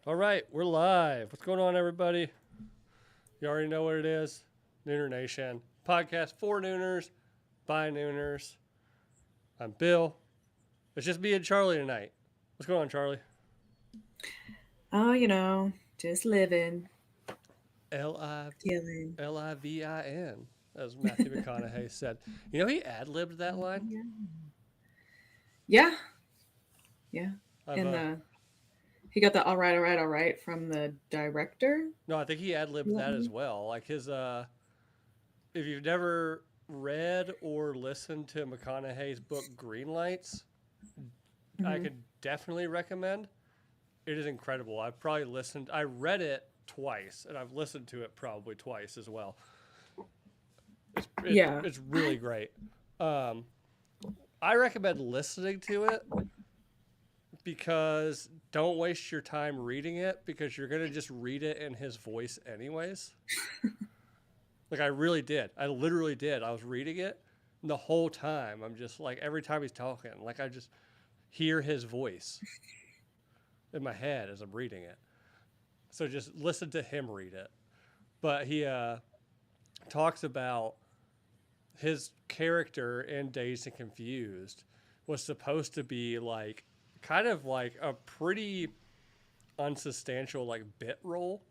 All right, we're live. What's going on, everybody? You already know what it is. Nooner Nation podcast for Nooners by Nooners. I'm Bill. It's just me and Charlie tonight. What's going on, Charlie? Oh, just living, L I killing. Livin, as Matthew McConaughey said. You know he ad libbed that line. Yeah. Yeah, yeah. I've And he got the all right from the director. no, I think he ad libbed that as well. Like his if you've never read or listened to McConaughey's book Green Lights, I Mm-hmm. could definitely recommend. It is incredible. I read it twice, and I've listened to it probably twice as well. Yeah. It's really great. Um, I recommend listening to it because don't waste your time reading it because you're gonna just read it in his voice anyways. Like I really did. I literally did. I was reading it and the whole time. I'm just like every time he's talking, like I just hear his voice in my head as I'm reading it. So just listen to him read it. But he talks about his character in Dazed and Confused was supposed to be like kind of like a pretty unsubstantial like bit role,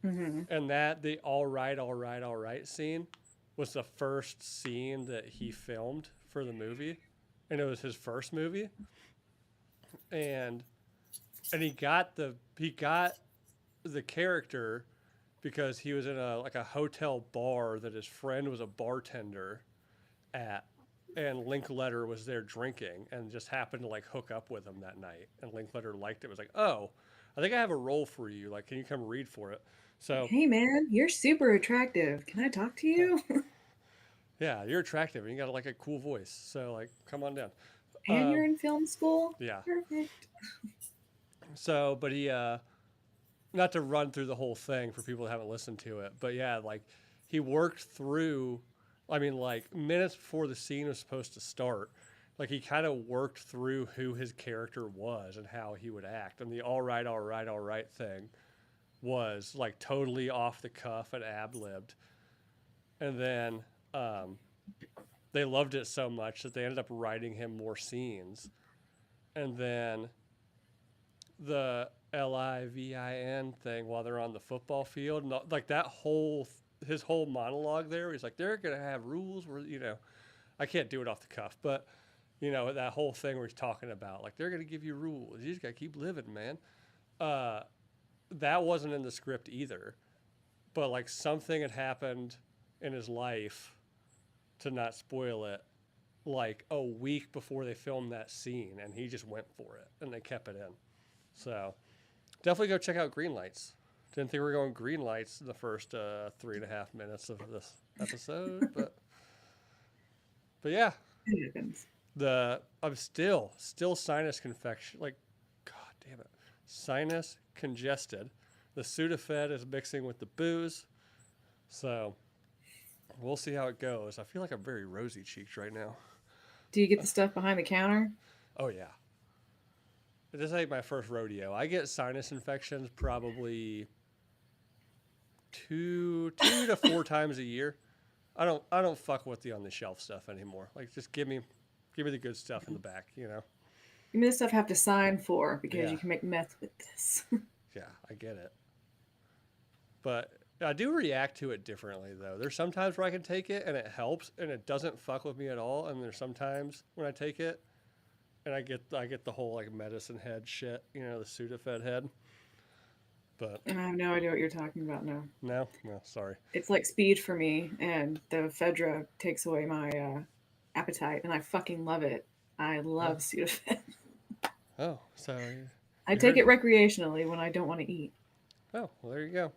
Mm-hmm. and that the all right scene was the first scene that he filmed for the movie, and it was his first movie, and he got the character because he was in a like a hotel bar that his friend was a bartender at, and Linkletter was there drinking and just happened to like hook up with him that night, and Linkletter liked it. Was like, oh, I think I have a role for you, like can you come read for it? So Hey, man, you're super attractive. Can I talk to you? yeah, you're attractive and you got like a cool voice, so like come on down. And you're um in film school? yeah. Perfect. So but he not to run through the whole thing for people that haven't listened to it, but yeah, like he worked through, I mean, like minutes before the scene was supposed to start, like he kind of worked through who his character was and how he would act. And the all right thing was like totally off the cuff and ab libbed. And then um, they loved it so much that they ended up writing him more scenes. And then the Livin thing while they're on the football field, and like that whole his whole monologue there, he's like, they're gonna have rules where I can't do it off the cuff, but that whole thing where he's talking about like they're gonna give you rules, you just gotta keep living, man. Uh, that wasn't in the script either, but like something had happened in his life, to not spoil it, like a week before they filmed that scene, and he just went for it, and they kept it in. So definitely go check out Green Lights. Didn't think we were going green lights in the first 3.5 minutes of this episode, but yeah, It happens. the I'm still sinus confection. Like, god damn it, sinus congested. The Sudafed is mixing with the booze, so we'll see how it goes. I feel like I'm very rosy cheeked right now. Do you get the stuff behind the counter? Oh yeah, this ain't my first rodeo. I get sinus infections probably two to four times a year. I don't fuck with the on the shelf stuff anymore. Like just give me the good stuff in the back. Give me the stuff I have to sign for because Yeah, you can make meth with this. yeah, I get it. But I do react to it differently though. There's sometimes where I can take it and it helps and it doesn't fuck with me at all. And there's sometimes when I take it and I get the whole like medicine head shit, the Sudafed head. But And I have no idea what you're talking about now. no, no, sorry. It's like speed for me, and the Fedra takes away my appetite, and I fucking love it. I Oh, love Sudafed. so I you take heard? it recreationally when I don't want to eat. Oh, well, there you go.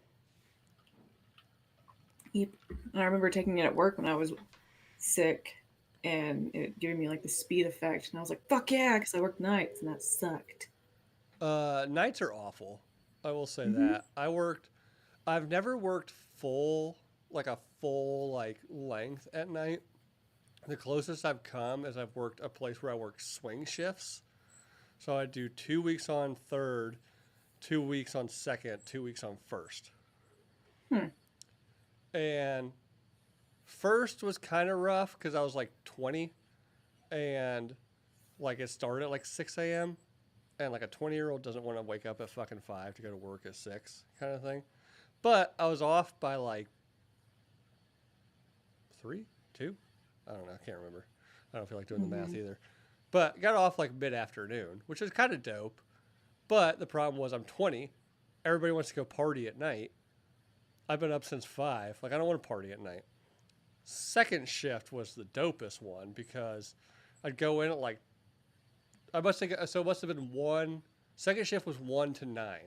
Yep. And I remember taking it at work when I was sick, and it giving me like the speed effect, and I was like, "Fuck yeah!" Because I worked nights, and that sucked. Nights are awful. I will say Hmm. that. I've never worked full like length at night. The closest I've come is I've worked a place where I work swing shifts. So I do 2 weeks on third, 2 weeks on second, 2 weeks on first. Hmm. And first was kind of rough because I was like 20 and like it started at like 6 a.m. And like a 20-year-old doesn't want to wake up at fucking 5 to go to work at 6 kind of thing. But I was off by like 3, 2. I don't know. I can't remember. I don't feel like doing the math Mm-hmm. either. But got off like mid afternoon, which is kind of dope. But the problem was I'm 20. Everybody wants to go party at night. I've been up since 5. Like, I don't want to party at night. Second shift was the dopest one because I'd go in at like, I must think, so it must have been 1. Second shift was 1 to 9.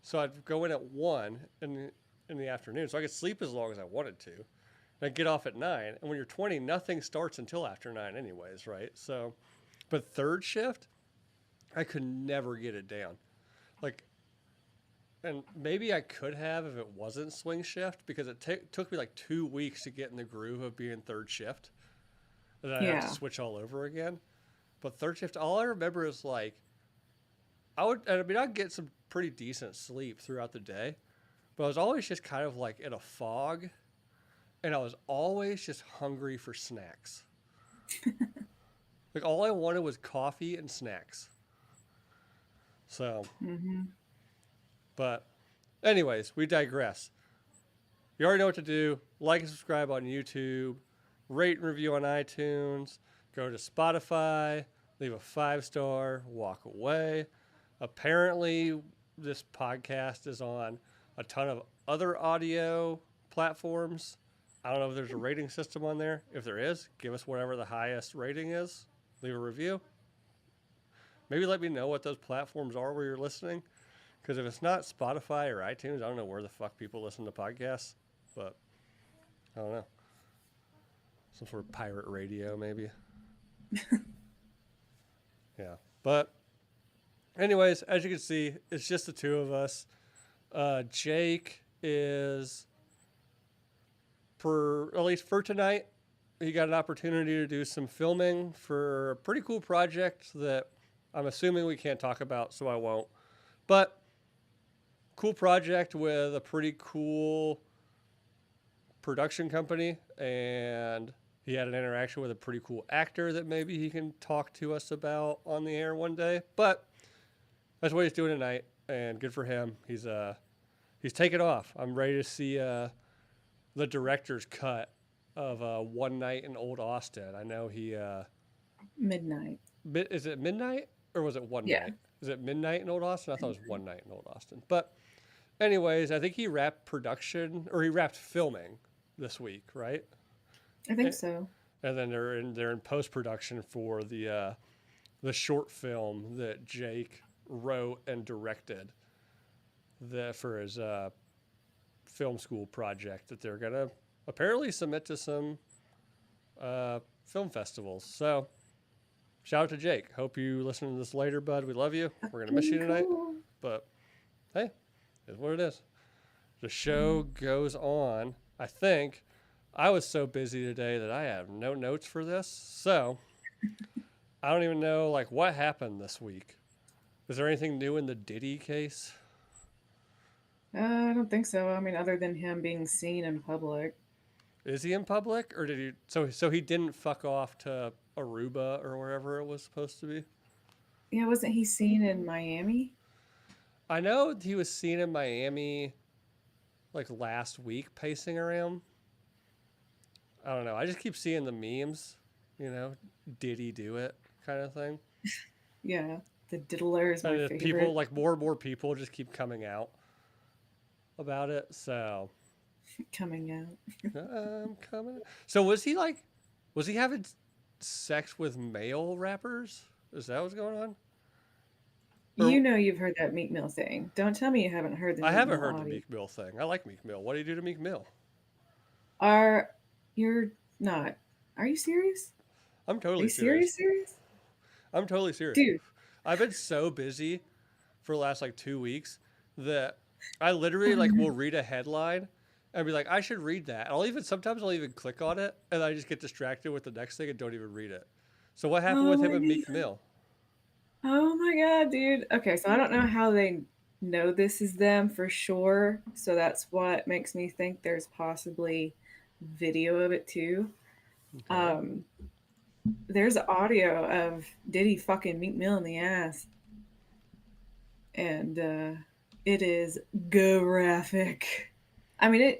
So I'd go in at 1 in the afternoon. So I could sleep as long as I wanted to. And I'd get off at 9. And when you're 20, nothing starts until after 9 anyways, right? So, but third shift, I could never get it down. Like, and maybe I could have if it wasn't swing shift because it took me like 2 weeks to get in the groove of being third shift. And then I have to Yeah. switch all over again. But third shift, all I remember is like, I'd get some pretty decent sleep throughout the day, but I was always just kind of like in a fog and I was always just hungry for snacks. Like all I wanted was coffee and snacks. So, Mm-hmm. but anyways, we digress. You already know what to do. Like and subscribe on YouTube, rate and review on iTunes, go to Spotify, leave a 5-star, walk away. Apparently, this podcast is on a ton of other audio platforms. I don't know if there's a rating system on there. If there is, give us whatever the highest rating is. Leave a review. Maybe let me know what those platforms are where you're listening. Because if it's not Spotify or iTunes, I don't know where the fuck people listen to podcasts. But I don't know. Some sort of pirate radio, maybe. Yeah. But anyways, as you can see, it's just the two of us. Jake is, at least for tonight, he got an opportunity to do some filming for a pretty cool project that I'm assuming we can't talk about, so I won't. But cool project with a pretty cool production company, and he had an interaction with a pretty cool actor that maybe he can talk to us about on the air one day. But that's what he's doing tonight, and good for him. He's taken off. I'm ready to see the director's cut of One Night in Old Austin. I know he Midnight. is it midnight or was it one Yeah. night? Is it midnight in Old Austin? I thought it was One Night in Old Austin. But anyways, I think he wrapped production or he wrapped filming this week, right? I think so. And then they're in post production for the short film that Jake wrote and directed for his film school project that they're gonna apparently submit to some film festivals. So shout out to Jake. Hope you listen to this later, bud. We love you. We're gonna miss you tonight, Cool. but hey, it's what it is. The show goes on. I think I was so busy today that I have no notes for this, so I don't even know like what happened this week. Is there anything new in the Diddy case? I don't think so. I mean, other than him being seen in public. Is he in public, or did he? So he didn't fuck off to Aruba or wherever it was supposed to be. Yeah, wasn't he seen in Miami? I know he was seen in Miami, like last week, pacing around. I don't know. I just keep seeing the memes. You know, did he do it? Kind of thing. Yeah, the diddler is my And favorite. people, like more and more people, just keep coming out about it. So Coming out. I'm coming. So was he having sex with male rappers? Is that what's going on? Or- You know you've heard that Meek Mill thing. Don't tell me you haven't heard the I Meek haven't Mill heard the audio. Meek Mill thing. I like Meek Mill. What do you do to Meek Mill? You're not. Are you serious? I'm Are totally you serious. serious? I'm totally serious. Dude. I've been so busy for the last like 2 weeks that I literally like will read a headline and be like, I should read that. Sometimes I'll even click on it and I just get distracted with the next thing and don't even read it. So what happened Oh with my him and Meek god. Mill? Oh my god, dude. Okay, so I don't know how they know this is them for sure. So that's what makes me think there's possibly video of it too. Okay. Um, there's audio of Diddy fucking Meek Mill in the ass, and it is graphic. I mean,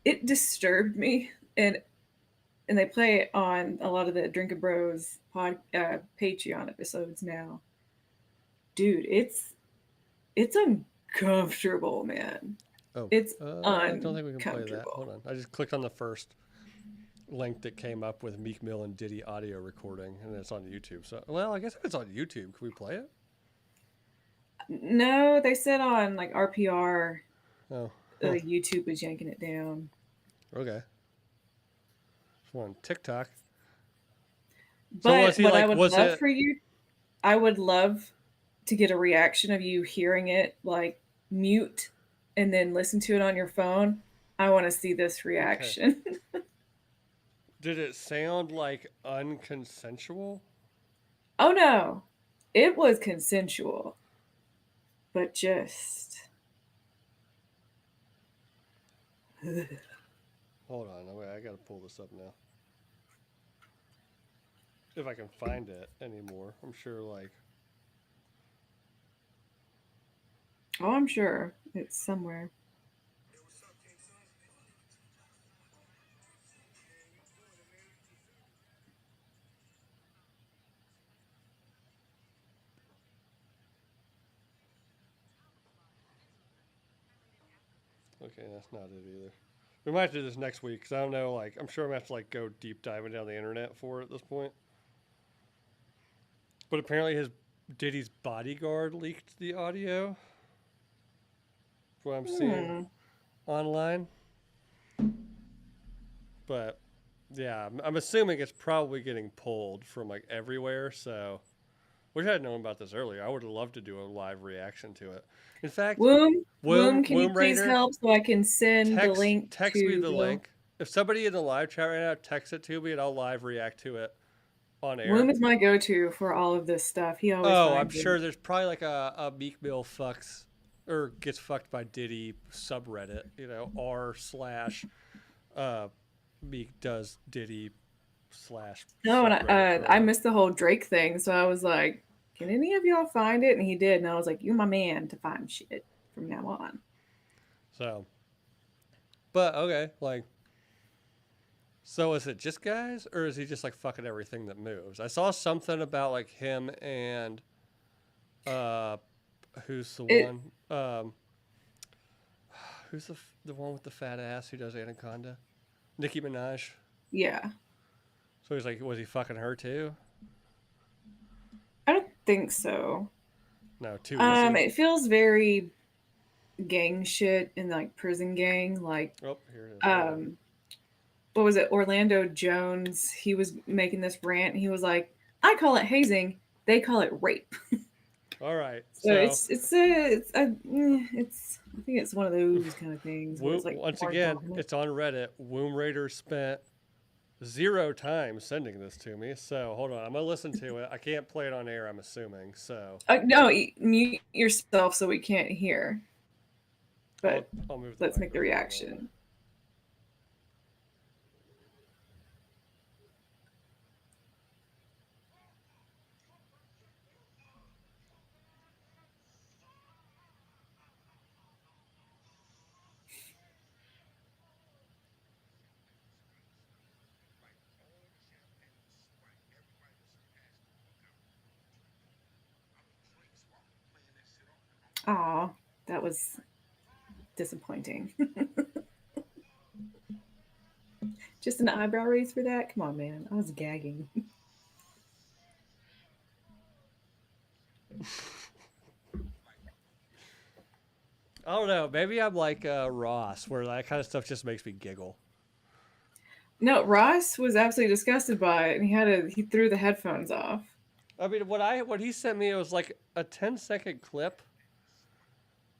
it disturbed me, and they play it on a lot of the Drinking Bros Patreon episodes now. Dude, it's uncomfortable, man. Oh, It's I don't think we can play that. Hold uncomfortable. on. I just clicked on the first link that came up with Meek Mill and Diddy audio recording, and it's on YouTube. So, well, I guess if it's on YouTube, can we play it? No, they said on like RPR, Oh, huh. YouTube was yanking it down. Okay. It's on TikTok. So was But he what I like? would Was love it for you, I would love to get a reaction of you hearing it like mute and then listen to it on your phone. I want to see this okay? reaction. Did it sound like unconsensual? Oh no, it was consensual, but just. Hold on. Wait, I gotta pull this up now. If I can find it anymore, I'm sure like. Oh, I'm sure it's somewhere. Okay, that's not it either. We might have to do this next week because I don't know. Like, I'm sure I'm gonna have to like go deep diving down the internet for it at this point. But apparently, his Diddy's bodyguard leaked the audio. What I'm seeing Hmm. online, but yeah, I'm assuming it's probably getting pulled from like everywhere. So, wish I had known about this earlier. I would have loved to do a live reaction to it. In fact, Womb, can you Womb please Raider, help so I can send the link text me to the the. link. If somebody in the live chat right now, text it to me and I'll live react to it on Womb air. is my go-to for all of this stuff. He always Oh, I'm finds it. sure there's probably like a Meek Mill fucks or gets fucked by Diddy subreddit. You know, r slash uh, Meek does Diddy slash No, and subreddit I troll. missed the whole Drake thing, so I was like, "Can any of y'all find it?" And he did, and I was like, "You're my man to find shit from now on." So, but okay, like, so is it just guys or is he just like fucking everything that moves? I saw something about like him and uh, who's the It, one? Who's the one with the fat ass who does Anaconda? Nicki Minaj. yeah, So he's like, was he fucking her too? I don't think so. No, too easy. It feels very gang shit in like prison gang, like Oh, here it is. Hold on. um, what was it? Orlando Jones. He was making this rant. And he was like, "I call it hazing. They call it rape." All right. So So, it's I think it's one of those kind of things where it's like once more again, dominant. it's on Reddit. Womb Raider spent 0 time sending this to me. So hold on. I'm gonna listen to it. I can't play it on air. I'm assuming. So No, mute yourself so we can't hear. But I'll move the let's make the microphone over. reaction. Aw, that was disappointing. Just an eyebrow raise for that? Come on, man. I was gagging. I don't know. Maybe I'm like Ross, where that kind of stuff just makes me giggle. No, Ross was absolutely disgusted by it, and he threw the headphones off. I mean, what he sent me was like a 10-second clip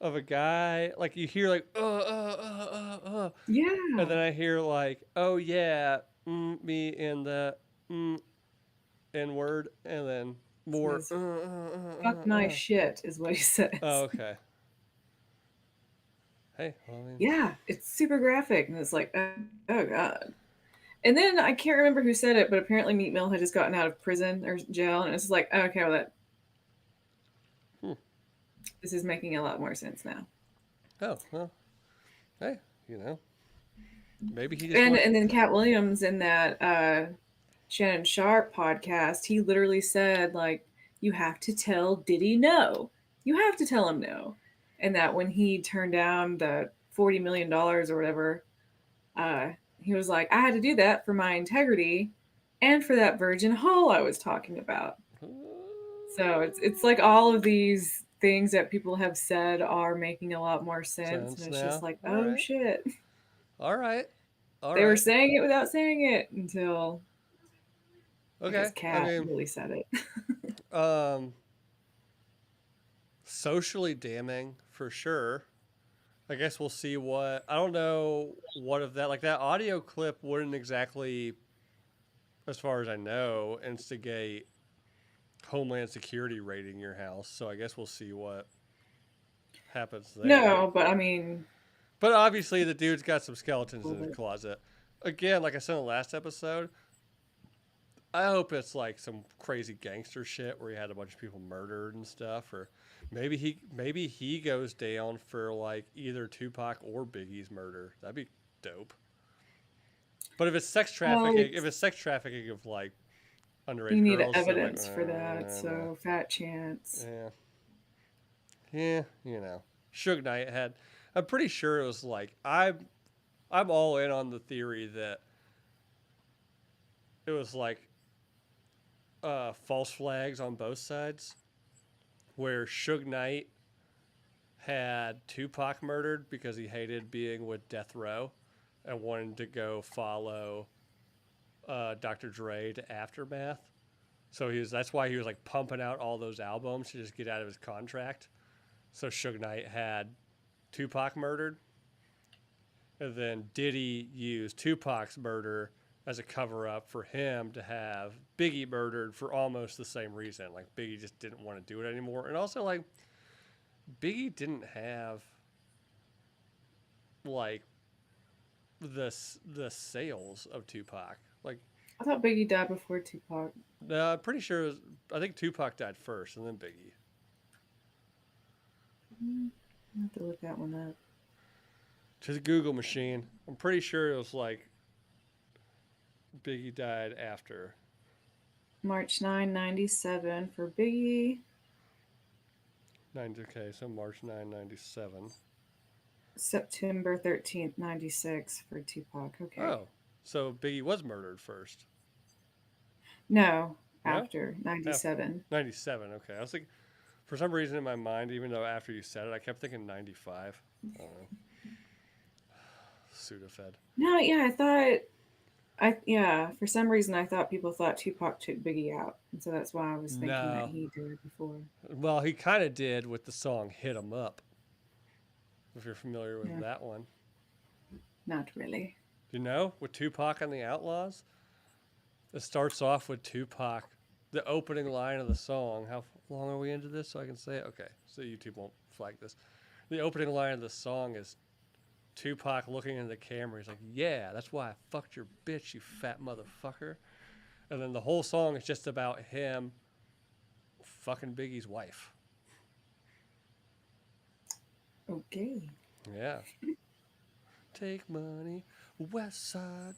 of a guy like you hear like and Yeah, then I hear like oh yeah me in the n word and then more says "fuck my shit" is what he oh says. okay Hey, well, I mean, Yeah, it's super graphic, and it's like, oh god. And then I can't remember who said it, but apparently Meat Mill had just gotten out of prison or jail, and it's like, okay, well, hmm. this is making a lot more sense now. Oh, well, hey, you know, maybe he just And wants. and then Cat Williams in that Shannon Sharp podcast, he literally said like, you have to tell Diddy no. You have to tell him no. And that when he turned down the $40 million or whatever, uh, he was like, I had to do that for my integrity and for that virgin hole I was talking about. So it's like all of these things that people have said are making a lot more sense, and Sense it's just now. like, All oh right. shit, All right. All they were right. saying it without saying it until I guess Okay. I Cat mean, really said it. um, socially damning for sure. I guess we'll see what. I don't know what of that. Like that audio clip wouldn't exactly, as far as I know, instigate Homeland Security raiding your house. So I guess we'll see what happens there. No, but I mean, But obviously, the dude's got some skeletons in love his it. closet. Again, like I said in the last episode, I hope it's like some crazy gangster shit where he had a bunch of people murdered and stuff, or maybe he goes down for like either Tupac or Biggie's murder. That'd be dope. But if it's sex Well, trafficking, if it's it's sex trafficking of like you underage need girls, then like, evidence for that, nah, so fat chance. yeah, yeah, you know, Suge Knight had. I'm pretty sure it was like I'm all in on the theory that it was like false flags on both sides, where Suge Knight had Tupac murdered because he hated being with Death Row and wanted to go follow Dr. Dre to Aftermath. So that's why he was like pumping out all those albums to just get out of his contract. So Suge Knight had Tupac murdered, and then Diddy used Tupac's murder as a cover up for him to have Biggie murdered for almost the same reason. Like Biggie just didn't want to do it anymore, and also like Biggie didn't have like the sales of Tupac. Like, I thought Biggie died before Tupac. I'm pretty sure. I think Tupac died first, and then Biggie. I have to look that one up. To the Google machine, I'm pretty sure it was like Biggie died after. March 9, 97 for Biggie. 90, okay, so March 9, 97. September 13th, 96 for Tupac. Okay. Oh, so Biggie was murdered first. No, No, after after 97. 97. Okay, I was like, for some reason in my mind, even though after you said it, I kept thinking 95. I don't know. Sudafed. No, yeah, I thought yeah, for some reason I thought people thought Tupac took Biggie out. And so that's why I was thinking that No. he did before. Well, he kind of did with the song "Hit 'Em Up." If you're familiar with Yeah, that one, not really. you know, with Tupac and the Outlaws, it starts off with Tupac. The opening line of the song. How long are we into this? So I can say it. Okay, so YouTube won't flag this. The opening line of the song is Tupac looking into the camera. He's like, "Yeah, that's why I fucked your bitch, you fat motherfucker." And then the whole song is just about him fucking Biggie's wife. Okay. Yeah. Take money, West Side.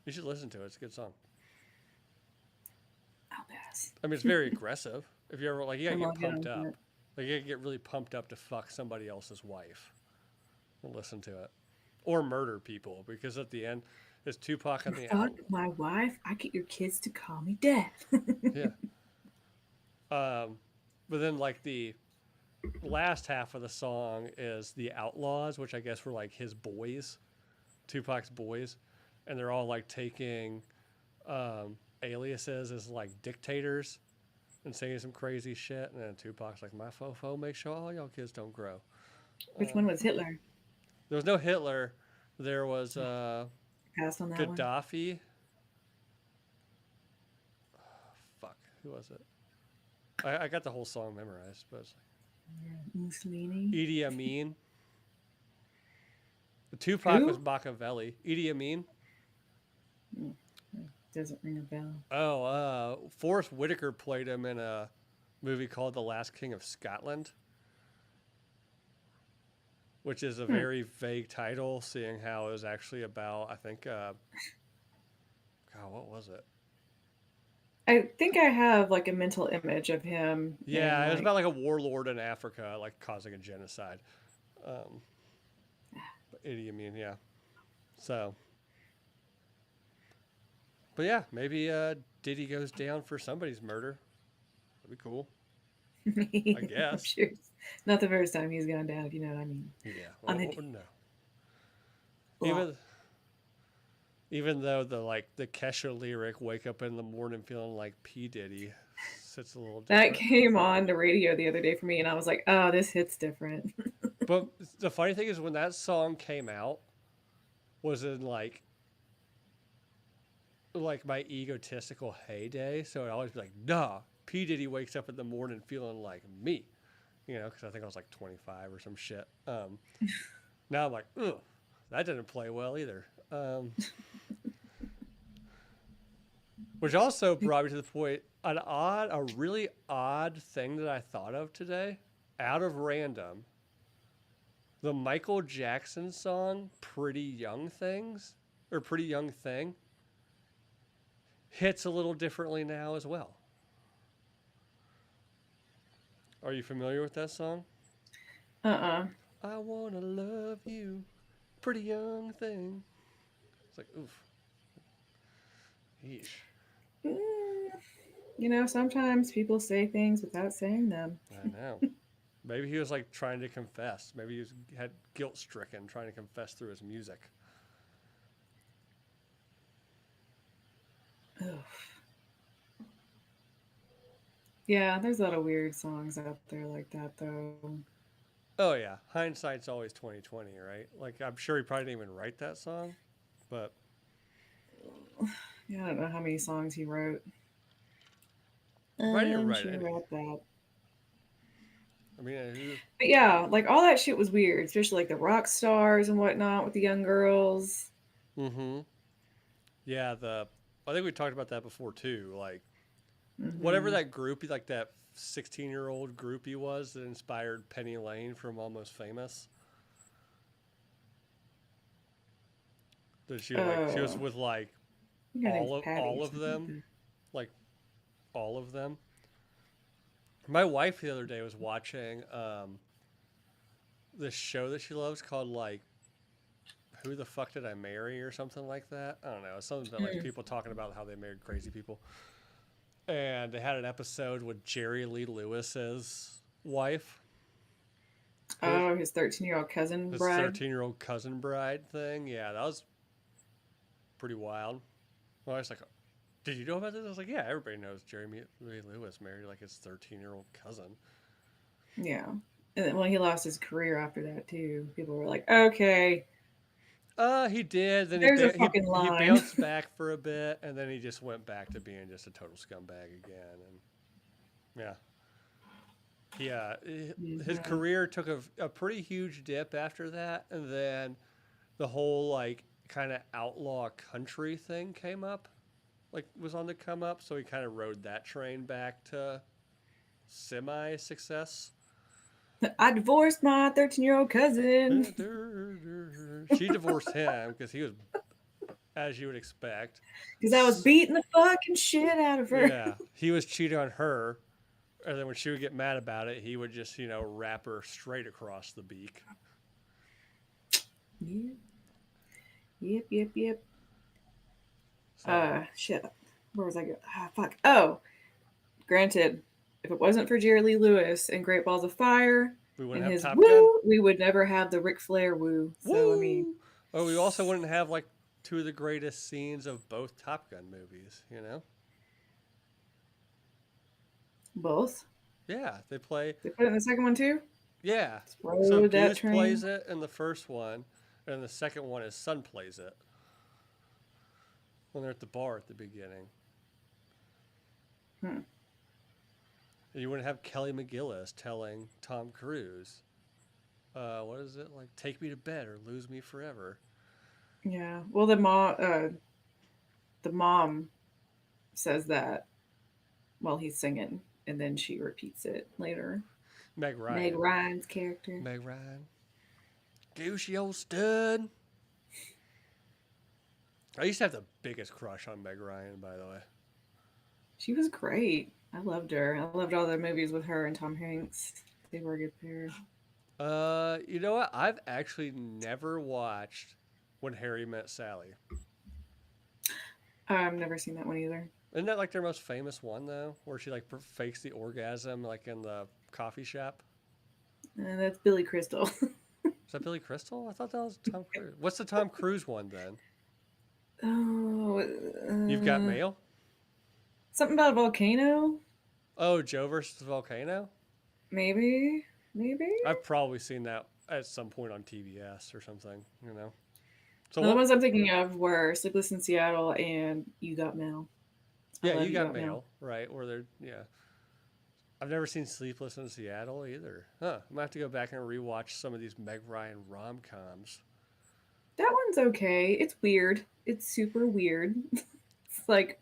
You should listen to it. It's a good song. I'll pass. I mean, it's very aggressive. If you ever like, you gotta I'm get all good pumped on up. that. Like, you gotta get really pumped up to fuck somebody else's wife. And listen to it, or murder people because at the end, it's Tupac You on the fuck out. my wife, I get your kids to call me dad. Yeah. But then like the last half of the song is the Outlaws, which I guess were like his boys, Tupac's boys, and they're all like taking aliases as like dictators and saying some crazy shit. And then Tupac's like, "My fofo, make sure all y'all kids don't grow." Which one was Hitler? There was no Hitler. There was Passed on that one. Gaddafi. Fuck, who was it? I got the whole song memorized, but it's Mussolini. like Idi Amin. The Tupac was Who? Machiavelli. Idi Amin. Mm, doesn't ring a bell. Oh, Forrest Whitaker played him in a movie called The Last King of Scotland, which is a Hmm. very vague title, seeing how it was actually about, I think, God, what was it? I think I have like a mental image of him in Yeah, it was like about like a warlord in Africa, like causing a genocide. Um, Idi Amin, yeah. So, but yeah, maybe Diddy goes down for somebody's murder. That'd be cool, I I'm guess. sure it's not the first time he's gone down, if you know what I mean. Yeah. On Oh, the oh, no. block. Even even though the Kesha lyric "Wake up in the morning feeling like P Diddy" sits a little That different. came on the radio the other day for me, and I was like, oh, this hits different. But the funny thing is, when that song came out, was in like my egotistical heyday. So I'd always be like, "Nah, P Diddy wakes up in the morning feeling like me," because I think I was like 25 or some shit. Now I'm like, ugh, that didn't play well either. Which also brought me to the point, a really odd thing that I thought of today, out of random. The Michael Jackson song "Pretty Young Things" or "Pretty Young Thing" hits a little differently now as well. Are you familiar with that song? Uh-uh. I wanna love you, pretty young thing. It's like, oof, yeesh. Mm, sometimes people say things without saying them. I know. Maybe he was like trying to confess. Maybe had guilt stricken trying to confess through his music. Ugh. Yeah, there's a lot of weird songs out there like that, though. Oh yeah, hindsight's always 2020, right? Like I'm sure he probably didn't even write that song, but Yeah, I don't know how many songs he wrote. he probably didn't I'm write sure any. about that. I mean, But yeah, like all that shit was weird, especially like the rock stars and whatnot with the young girls. mm-hmm. Yeah, I think we talked about that before too. Like whatever Hmm. that groupie, like that 16-year-old groupie was that inspired Penny Lane from Almost Famous. That she was I with like think her name's Patty all or of something like them, that. like all of them. My wife the other day was watching this show that she loves called like "Who the Fuck Did I Marry" or something like that. I don't know. It's something about like Mm. people talking about how they married crazy people. And they had an episode with Jerry Lee Lewis's wife, his Oh, his 13-year-old cousin his bride. 13-year-old cousin bride thing. Yeah, that was pretty wild. Well, I was like, "Did you know about this?" I was like, "Yeah, everybody knows Jerry Lee Lewis married like his 13-year-old cousin." Yeah. And then, well, he lost his career after that too. People were like, okay, He did. Then there's a fucking he line. bounced back for a bit, and then he just went back to being just a total scumbag again. And yeah, his Mhm. career took a pretty huge dip after that, and then the whole like kind of outlaw country thing came up, like was on the come up. So he kind of rode that train back to semi success. I divorced my 13-year-old cousin She divorced him because he was, as you would expect, because I was beating the fucking shit out of her. yeah, he was cheating on her. And then when she would get mad about it, he would just, wrap her straight across the beak. Yep, yep, yep, yep. So Shit. Where was I going? Ah, fuck. Oh, granted, if it wasn't for Jerry Lee Lewis and Great Balls of Fire we wouldn't and have his Top Gun. woo, we would never have the Ric Flair woo. So, I mean, Woo! Oh, we also wouldn't have like two of the greatest scenes of both Top Gun movies, both. Yeah, they play. They put it in the second one too? Yeah. Let's So rode that Goose plays train. it in the first one, and the second one his son plays it when they're at the bar at the beginning. Hmm. And you wouldn't have Kelly McGillis telling Tom Cruise, what is it like? Take me to bed or lose me forever. Yeah. Well, the mom says that while he's singing, and then she repeats it later. Meg Meg Ryan. Ryan's character. Meg Ryan. Goosey old stud. I used to have the biggest crush on Meg Ryan, by the way. She was great. I loved her. I loved all the movies with her and Tom Hanks. They were a good pair. You know what? I've actually never watched When Harry Met Sally. I've never seen that one either. Isn't that like their most famous one though, where she like fakes the orgasm like in the coffee shop? That's Billy Crystal. Is that Billy Crystal? I thought that was Tom Cruise. What's the Tom Cruise one then? Oh, You've Got Mail? something about a volcano? Oh, Joe versus the volcano. Maybe. Maybe. I've probably seen that at some point on TBS or something. You know. So No, the what? ones I'm thinking of were Sleepless in Seattle and You Got Mail. I Yeah, love you You got Got Mail. mail, right? Where they're yeah. I've never seen Sleepless in Seattle either. Huh. I'm gonna have to go back and rewatch some of these Meg Ryan rom coms. That one's okay. It's weird. It's super weird. It's like,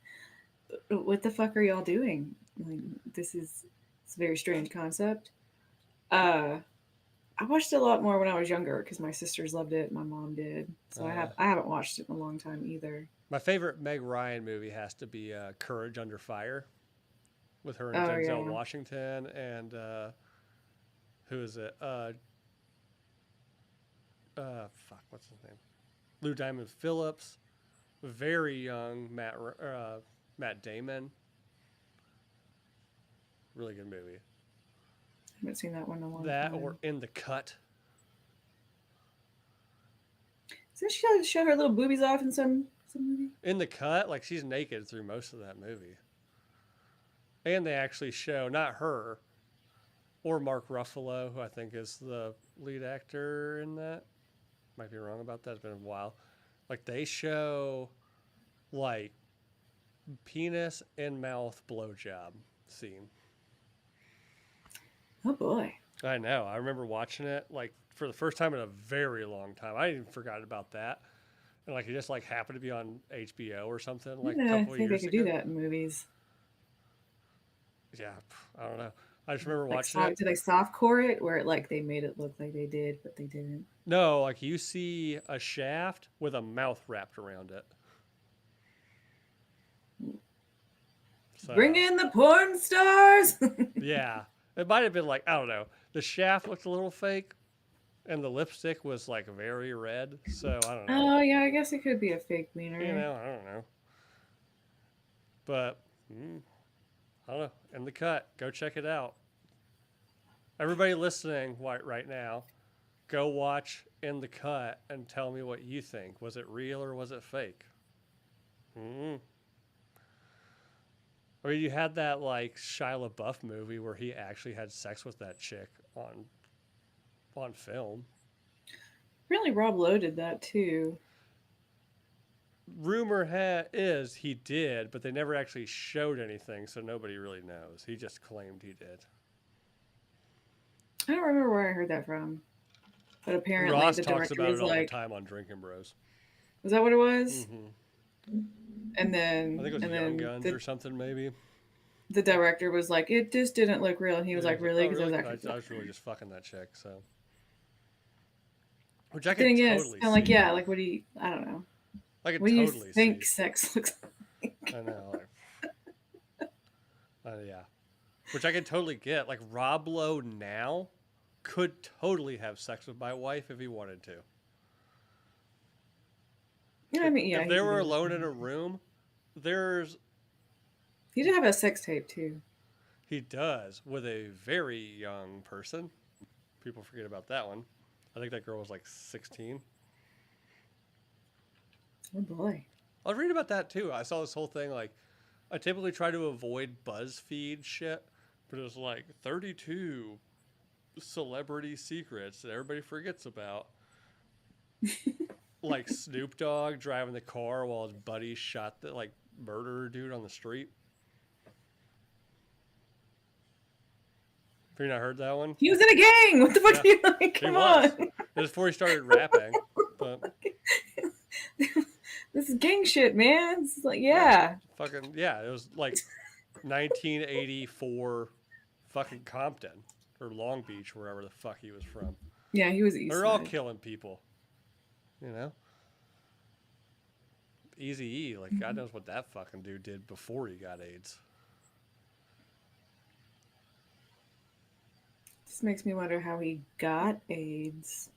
what the fuck are y'all doing? Like, this is it's a very strange concept. Uh, I watched it a lot more when I was younger because my sisters loved it, my mom did. So Uh, I haven't watched it in a long time either. my favorite Meg Ryan movie has to be Courage Under Fire with her and Oh Denzel yeah, Washington and who is it? Fuck, what's his name? Lou Diamond Phillips, very young Matt Damon. Really good movie. I haven't seen that one in a long That or time. In the Cut. Didn't she like show her little boobies off in some movie? In the Cut, like she's naked through most of that movie. And they actually show not her or Mark Ruffalo, who I think is the lead actor in that. Might be wrong about that. It's been a while. Like they show like penis and mouth blowjob scene. Oh boy. I know. I remember watching it like for the first time in a very long time. I even forgot about that. And like it just like happened to be on HBO or something like a Yeah, I couple of think they years could do ago. that in movies. Yeah, I don't know. I just remember Like watching it. did they soft core it where it like they made it look like they did, but they didn't? No, like you see a shaft with a mouth wrapped around it. Bring So in the porn stars. yeah, it might have been like I don't know. The shaft looked a little fake, and the lipstick was like very red. So I don't know. Oh yeah, I guess it could be a fake You wiener. know, I don't know. But I don't know. In the Cut, go check it out. Everybody listening right now, go watch In the Cut and tell me what you think. Was it real or was it fake? Mm. I mean, you had that like Shia LaBeouf movie where he actually had sex with that chick on film. Really, Rob Lowe did that too. Is he did, but they never actually showed anything, so nobody really knows. He just claimed he did. I don't remember where I heard that from, but apparently Ross the talks director about was it all the like, time on Drinking Bros. "Was that what it was?" Hmm. And I think it was Young then Guns or something, maybe. the director was like, "It just didn't look real," and he was Yeah, like, he's like, "Really?" oh, Because I was really? actually I was fucking really her. just fucking that chick, so. Which I Then could again, it's totally kind of like, see. yeah, like what do you? I don't know. I could What do you totally think see. sex looks like? I know. Yeah. Which I could totally get. Like, Rob Lowe now could totally have sex with my wife if he wanted to. Yeah, I mean, yeah, If he they could were do it. alone in a room, there's He did have a sex tape too. he does with a very young person. People forget about that one. I think that girl was like 16. Oh boy. I was reading about that too. I saw this whole thing like I typically try to avoid BuzzFeed shit, but it was like 32 celebrity secrets that everybody forgets about. Like Snoop Dogg driving the car while his buddy shot the like murderer dude on the street. Have you not heard that one? He was in a gang. What the fuck Yeah, are you like? he Come was. on. It was before he started rapping. But This is gang shit, man. It's like, yeah, yeah. fucking yeah. It was like 1984, fucking Compton or Long Beach, wherever the fuck he was from. Yeah, he was East They're all Side. killing people. You know, Easy E. Like God Mhm. knows what that fucking dude did before he got AIDS. This makes me wonder how he got AIDS.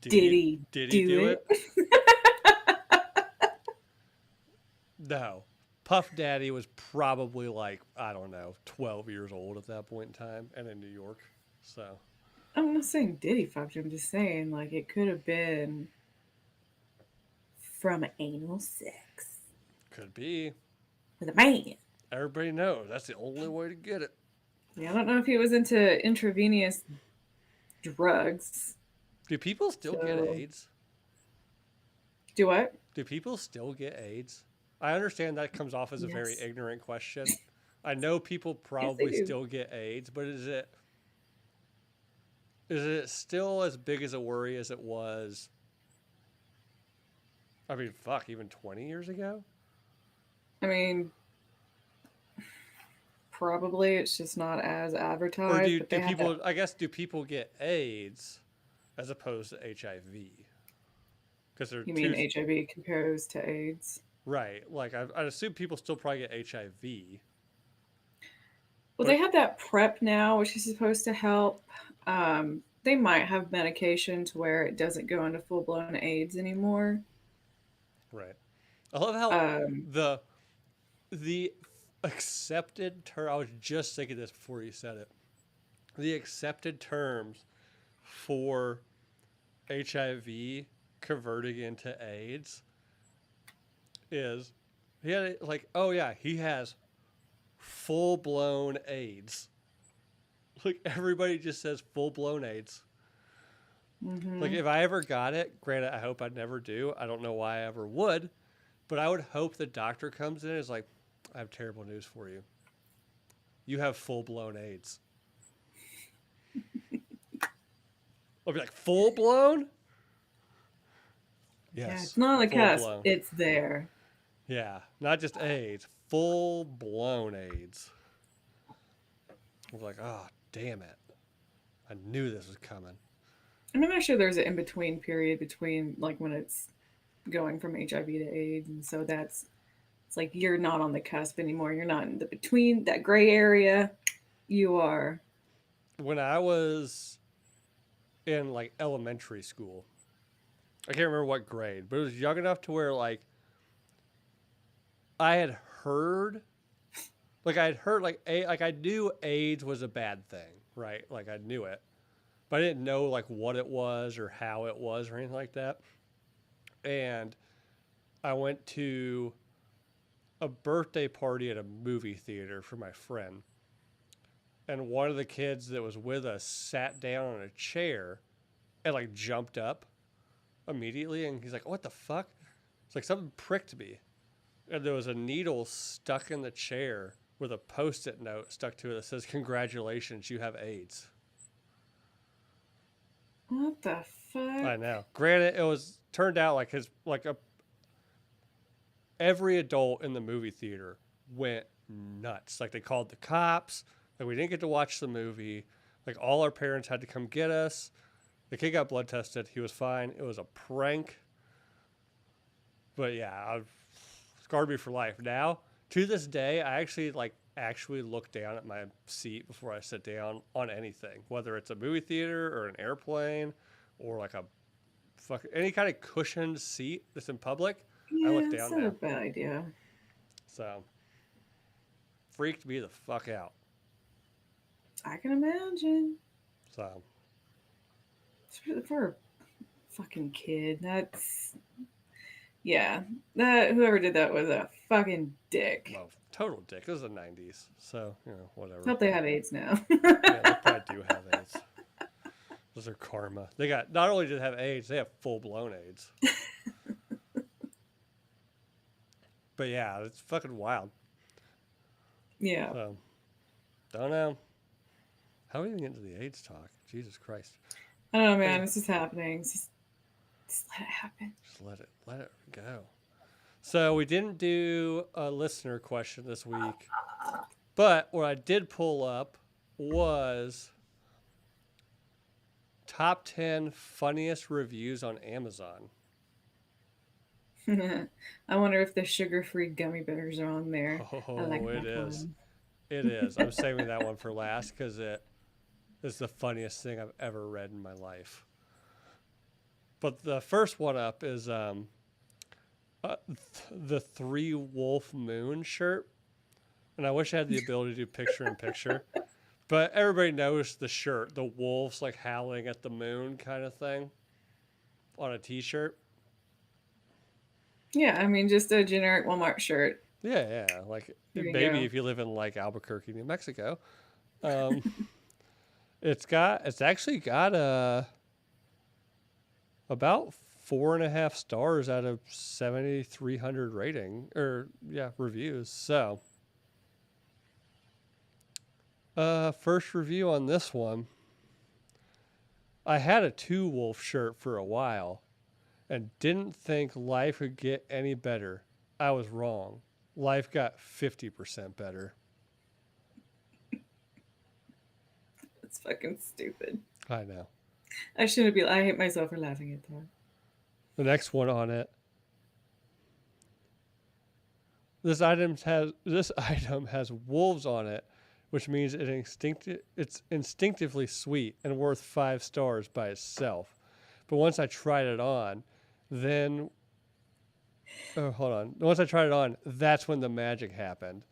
Did Did he? he Did he do do it? it? No. Puff Daddy was probably like, I don't know, 12 years old at that point in time and in New York. So, I'm not saying did he fucked. I'm just saying like it could have been from anal sex could be. with a man. Everybody knows that's the only way to get it. Yeah, I don't know if he was into intravenous drugs. Do people still get So AIDS? do what? Do people still get AIDS? I understand that comes off as a very Yes. ignorant question. I know people Yes, they probably do. still get AIDS, but is it still as big as a worry as it was? I mean, fuck, even 20 years ago? I mean, probably it's just not as Or advertised, do but do they have that. people? I guess do people get AIDS as opposed to HIV? Because they're You mean two. HIV compares to AIDS? Right. Like I'd assume people still probably get HIV, Well, they but have that PrEP now, which is supposed to help. They might have medication to where it doesn't go into full blown AIDS anymore. right. I love how Um, the the accepted term. I was just thinking this before you said it. The accepted terms for HIV converting into AIDS is he had like, oh yeah, he has full blown AIDS. Like everybody just says full blown AIDS. Like mhm. if I ever got it, granted, I hope I never do. I don't know why I ever would, but I would hope the doctor comes in and is like, I have terrible news for you. You have full blown AIDS. I'll be like, full blown? Yeah, it's Yes, not on the full cusp. blown. It's there. Yeah, not just AIDS, full blown AIDS. I was like, oh, damn it. I knew this was coming. And I'm not sure there's an in between period between like when it's going from HIV to AIDS, and so that's it's like you're not on the cusp anymore. You're not in the between that gray area. You are. When I was in like elementary school, I can't remember what grade, but it was young enough to where like I had heard, like I knew AIDS was a bad thing, right? Like I knew it, but I didn't know like what it was or how it was or anything like that. And I went to a birthday party at a movie theater for my friend, and one of the kids that was with us sat down on a chair and like jumped up immediately, and he's like, "What the fuck?" It's like something pricked me, and there was a needle stuck in the chair with a post-it note stuck to it that says, "Congratulations, you have AIDS." What the fuck? I know. Granted, it was turned out like his like a every adult in the movie theater went nuts. Like they called the cops. Like we didn't get to watch the movie. Like all our parents had to come get us. The kid got blood tested. He was fine. It was a prank. But yeah, I've scarred me for life. Now, to this day, I actually look down at my seat before I sit down on anything, whether it's a movie theater or an airplane or like a any kind of cushioned seat that's in public. I look Yeah, it's down not a now. bad idea. So freaked me the fuck out. I can imagine. So For a fucking kid, that's yeah. That whoever did that was a fucking dick. well, total dick. It was the '90s, so whatever. Hope they have AIDS now. Yeah, they probably do have AIDS. Those are karma. They got not only did they have AIDS, they have full blown AIDS. But yeah, it's fucking wild. Yeah. So Don't know. How are we even getting to the AIDS talk? Jesus Christ. I don't know, man. Hey, It's just happening. Just let it happen. just let it go. So we didn't do a listener question this week, but what I did pull up was top 10 funniest reviews on Amazon. I wonder if the sugar-free gummy bears are on there. I Oh, like it that is. one. It is. I'm saving that one for last because it is the funniest thing I've ever read in my life. But the first one up is the Three Wolf Moon shirt. And I wish I had the ability to do picture in picture. But everybody knows the shirt, the wolves like howling at the moon kind of thing on a t shirt. Yeah, I mean, just a generic Walmart shirt. Yeah, yeah. Like There you maybe go. if you live in like Albuquerque, New Mexico. Um, it's actually got about 4.5 stars out of 7,300 rating or yeah, reviews. So first review on this one. I had a two wolf shirt for a while and didn't think life could get any better. I was wrong. Life got 50% better. It's fucking stupid. I know. I shouldn't be. I hate myself for laughing at that. The next one on it. This item has wolves on it, which means it's instinctively sweet and worth 5 stars by itself. But once I tried it on, then oh hold on. Once I tried it on, that's when the magic happened.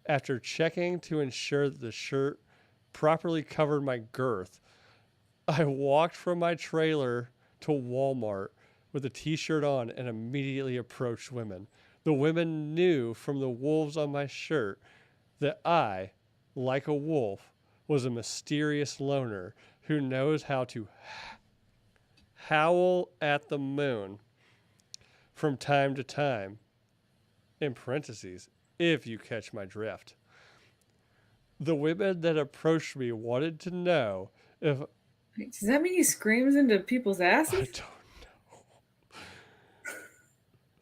After checking to ensure that the shirt properly covered my girth, I walked from my trailer to Walmart with a t shirt on and immediately approached women. The women knew from the wolves on my shirt that I, like a wolf, was a mysterious loner who knows how to howl at the moon from time to time, in parentheses, if you catch my drift. The women that approached me wanted to know if Wait, does that mean he screams into people's I asses? don't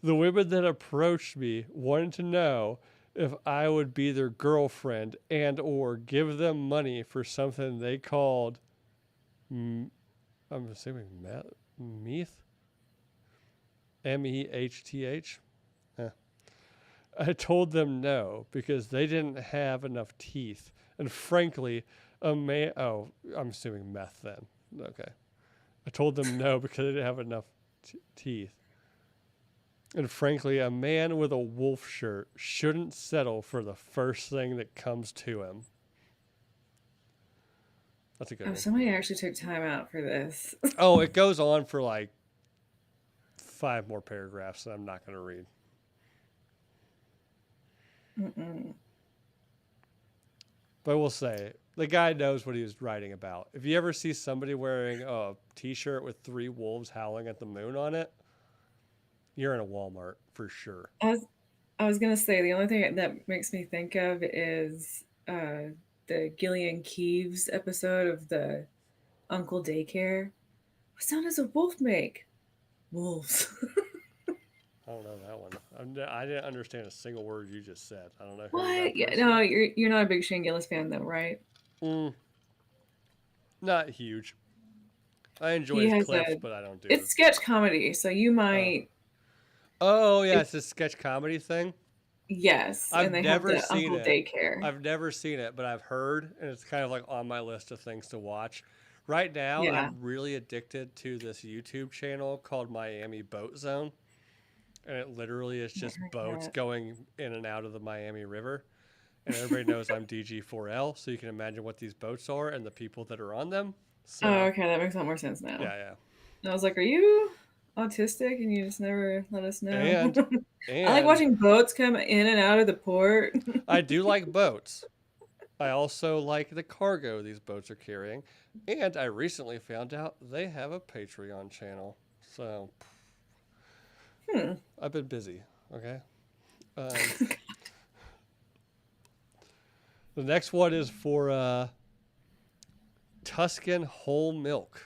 the women that approached me wanted to know if I would be their girlfriend and or give them money for something they called I'm assuming meth, mehth. Eh. I told them no because they didn't have enough teeth, and frankly, a man. Oh, I'm assuming meth then. Okay, I told them no because they didn't have enough teeth. And frankly, a man with a wolf shirt shouldn't settle for the first thing that comes to him. That's a good Oh, one. somebody actually took time out for this. Oh, it goes on for like 5 more paragraphs that I'm not going to read. Mm-mm. But I will say, the guy knows what he was writing about. If you ever see somebody wearing a t shirt with 3 wolves howling at the moon on it, you're in a Walmart for sure. I was, I was gonna say the only thing that makes me think of is the Gillian Keeves episode of the Uncle Daycare. What sound does a wolf make? Wolves. I don't know that one. I didn't understand a single word you just said. I don't know who that What? Yeah, person no, is. you're not a big Shane Gillis fan though, right? Mm, not huge. I enjoy He his has clips, a. but I don't do It's sketch comedy, so you Oh. might. Oh yeah, It, it's a sketch comedy thing. yes, and I've they have never the seen Uncle it. Daycare. I've never seen it, but I've heard, and it's kind of like on my list of things to watch. Right now, Yeah. I'm really addicted to this YouTube channel called Miami Boat Zone, and it literally is Never just heard boats that. going in and out of the Miami River. And everybody knows I'm DG4L, so you can imagine what these boats are and the people that are on them. Oh, So, okay, that makes a lot more sense now. yeah, And I was like, "Are you autistic?" And you just never let us yeah. know. And I like and watching boats come in and out of the port. I do like boats. I also like the cargo these boats are carrying. And I recently found out they have a Patreon channel. So Hmm. I've been busy. Okay. Um, The next one is for Tuscan whole milk.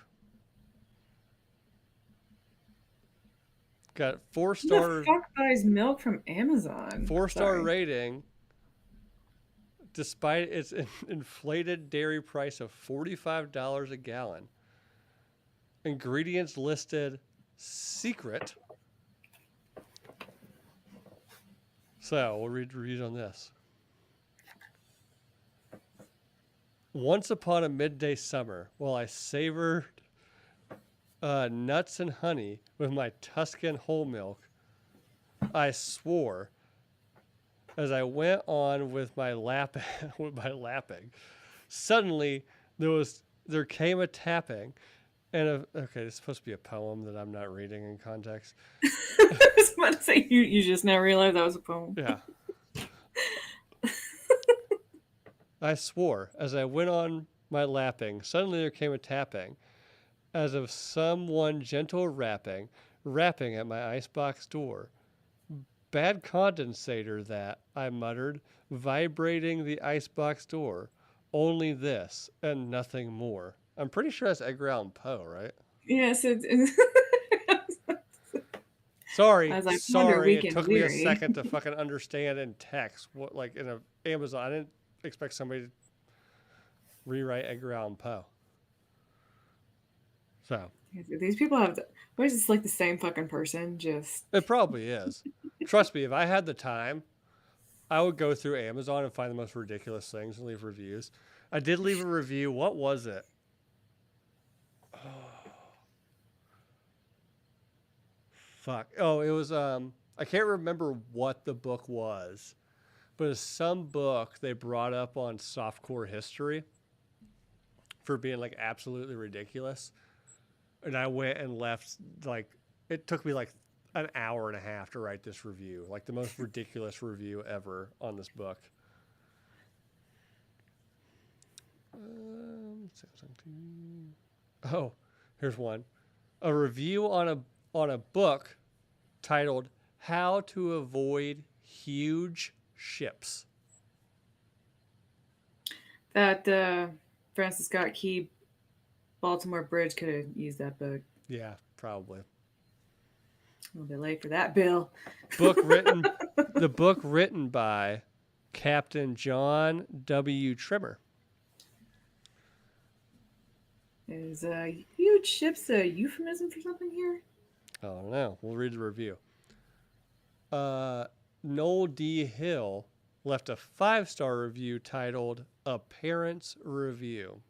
Got four Who the star fuck buys milk from Amazon? 4-star Sorry. rating, despite its inflated dairy price of $45 a gallon. Ingredients listed secret. So we'll read on this. Once upon a midday summer, while I savored nuts and honey with my Tuscan whole milk, I swore as I went on with my lapping. Suddenly, there came a tapping, and okay, it's supposed to be a poem that I'm not reading in context. I was about to say you just now realized that was a poem. Yeah. I swore as I went on my lapping. Suddenly there came a tapping, as of someone gentle rapping at my icebox door. Bad condensator that, I muttered, vibrating the icebox door. Only this and nothing more. I'm pretty sure that's Edgar Allan Poe, right? Yes, Sorry, as I ponder sorry. weak It and took me a weary. second to fucking understand in text what, like in a Amazon. I didn't expect somebody to rewrite Edgar Allan Poe. So These people have. What is this like the same fucking person? Just it probably is. Trust me, if I had the time, I would go through Amazon and find the most ridiculous things and leave reviews. I did leave a review. What was it? Oh, fuck. Oh, it was I can't remember what the book was, but it's some book they brought up on softcore history for being like absolutely ridiculous. And I went and left like it took me like an hour and a half to write this review, like the most ridiculous review ever on this book. Oh, here's one. A review on a book titled "How to Avoid Huge Ships." that Francis Scott Key Baltimore Bridge could have used that book. Yeah, probably. A little bit late for that, Bill. The book written by Captain John W. Trimmer. Is huge ships a euphemism for something here? I don't know. We'll read the review. Noel D. Hill left a 5-star review titled "A Parent's Review."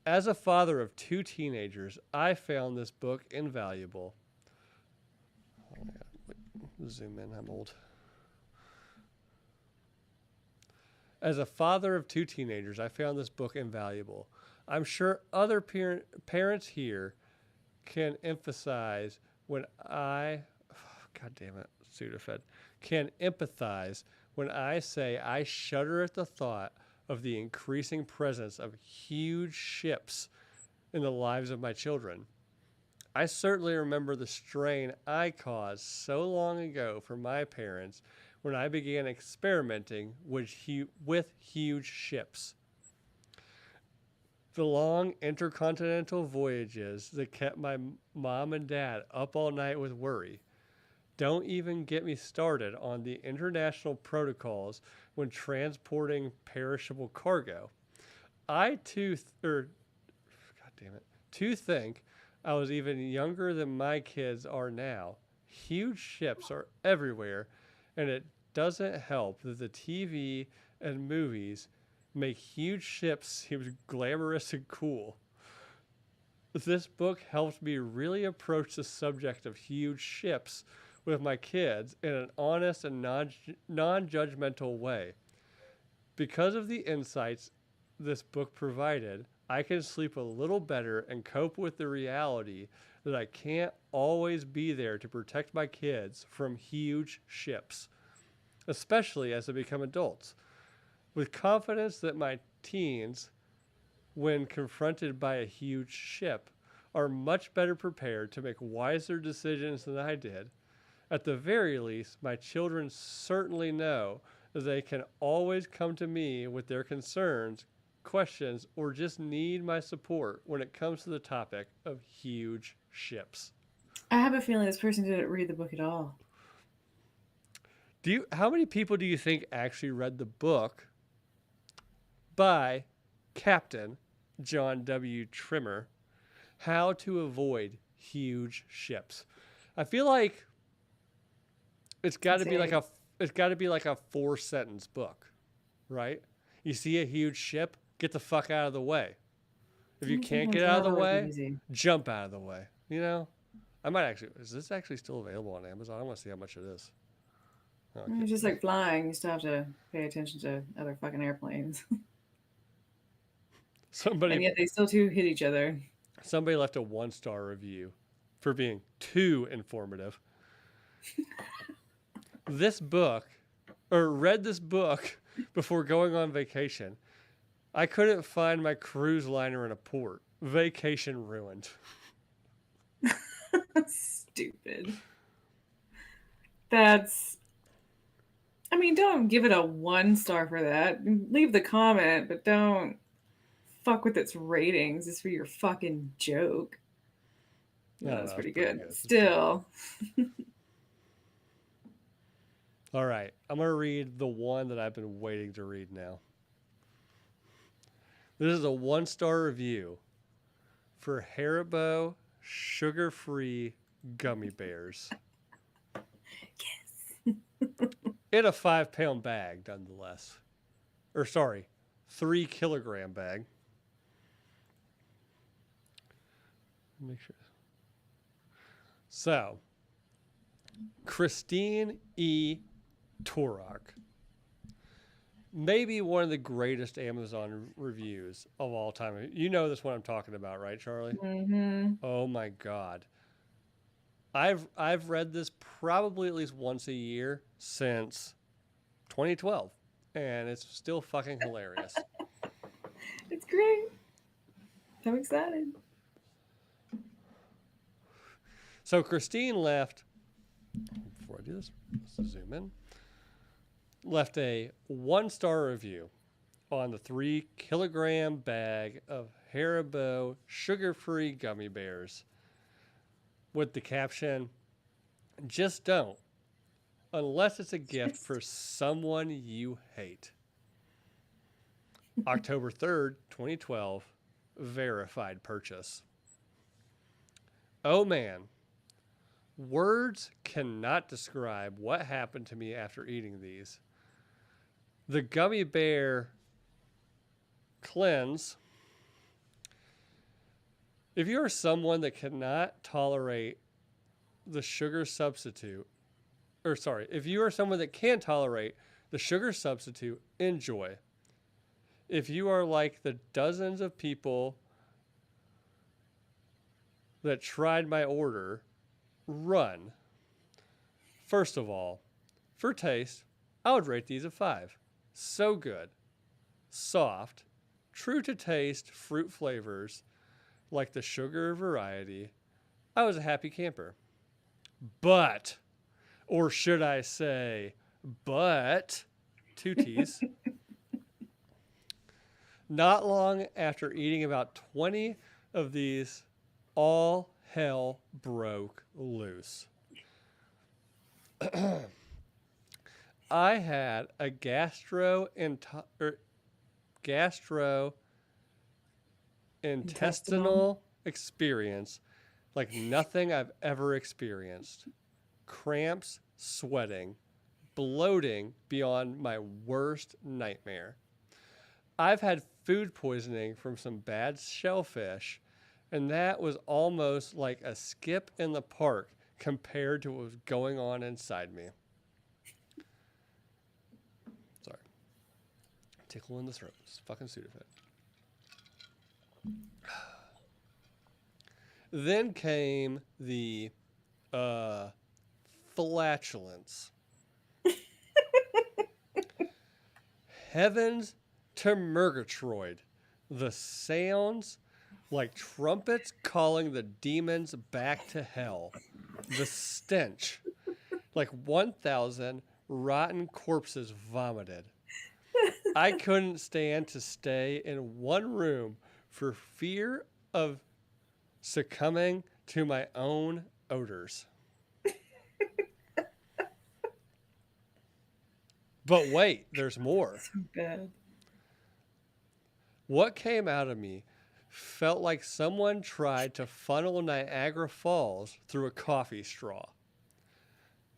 As a father of 2 teenagers, I found this book invaluable. Oh my God. Zoom in, I'm old. As a father of 2 teenagers, I found this book invaluable. I'm sure other parents here can emphasize when God damn it, Sudafed, can empathize when I say I shudder at the thought of the increasing presence of huge ships in the lives of my children. I certainly remember the strain I caused so long ago for my parents when I began experimenting with huge ships. The long intercontinental voyages that kept my mom and dad up all night with worry. Don't even get me started on the international protocols when transporting perishable cargo. I too, God damn it, to think I was even younger than my kids are now. Huge ships are everywhere, and it doesn't help that the TV and movies make huge ships seem glamorous and cool. This book helped me really approach the subject of huge ships with my kids in an honest and non-judgmental way. Because of the insights this book provided, I can sleep a little better and cope with the reality that I can't always be there to protect my kids from huge ships, especially as they become adults. With confidence that my teens, when confronted by a huge ship, are much better prepared to make wiser decisions than I did. At the very least, my children certainly know They can always come to me with their concerns, questions, or just need my support when it comes to the topic of huge ships. I have a feeling this person didn't read the book at all. How many people do you think actually read the book by Captain John W. Trimmer, How to Avoid Huge Ships? I feel like it's got to be like Insane. a 4 sentence book, right? You see a huge ship, get the fuck out of the way. If you can't Sometimes get out not of the always way, easy. jump out of the way. You know, I might actually. Is this actually still available on Amazon? I want to see how much it is. Okay. It's just like flying. You still have to pay attention to other fucking airplanes. Somebody And yet they still do hit each other. somebody left a 1 star review for being too informative. This book, or read this book before going on vacation. I couldn't find my cruise liner in a port. Vacation ruined. Stupid. That's. I mean, don't give it a 1 star for that. Leave the comment, but don't fuck with its ratings. It's for your fucking joke. I don't That's know. It's pretty pretty good. good. It's pretty Still. All right. I'm going to read the one that I've been waiting to read now. This is a 1 star review for Haribo sugar-free gummy bears. Yes. In a 5 pound bag, nonetheless. Or sorry, 3 kilogram bag. Make sure. So, Christine E. Turok. Maybe one of the greatest Amazon reviews of all time. You know this one I'm talking about, right, Charlie? Mm-hmm. Oh my God. I've read this probably at least once a year since 2012, and it's still fucking hilarious. It's great. I'm excited. So Christine left, before I do this, let's zoom in, left a 1 star review on the 3 kilogram bag of Haribo sugar-free gummy bears with the caption, "Just don't, unless it's a gift for someone you hate." October 3rd, 2012, verified purchase. Oh man, words cannot describe what happened to me after eating these. The gummy bear cleanse. If you are someone that cannot tolerate the sugar substitute, if you are someone that can tolerate the sugar substitute, enjoy. If you are like the dozens of people that tried my order, run. First of all, for taste, I would rate these a 5. So good. Soft, true to taste fruit flavors like the sugar variety. I was a happy camper. But, or should I say, but, 2 T's. Not long after eating about 20 of these, all hell broke loose. I had a gastrointestinal experience like nothing I've ever experienced. Cramps, sweating, bloating beyond my worst nightmare. I've had food poisoning from some bad shellfish, and that was almost like a skip in the park compared to what was going on inside me. Sorry. Tickle in the throat. It's fucking Sudafed. Then came the flatulence. Heavens to Murgatroyd. The sounds like trumpets calling the demons back to hell. The stench like 1,000 rotten corpses vomited. I couldn't stand to stay in one room for fear of succumbing to my own odors. But wait, there's more. So bad. What came out of me felt like someone tried to funnel Niagara Falls through a coffee straw.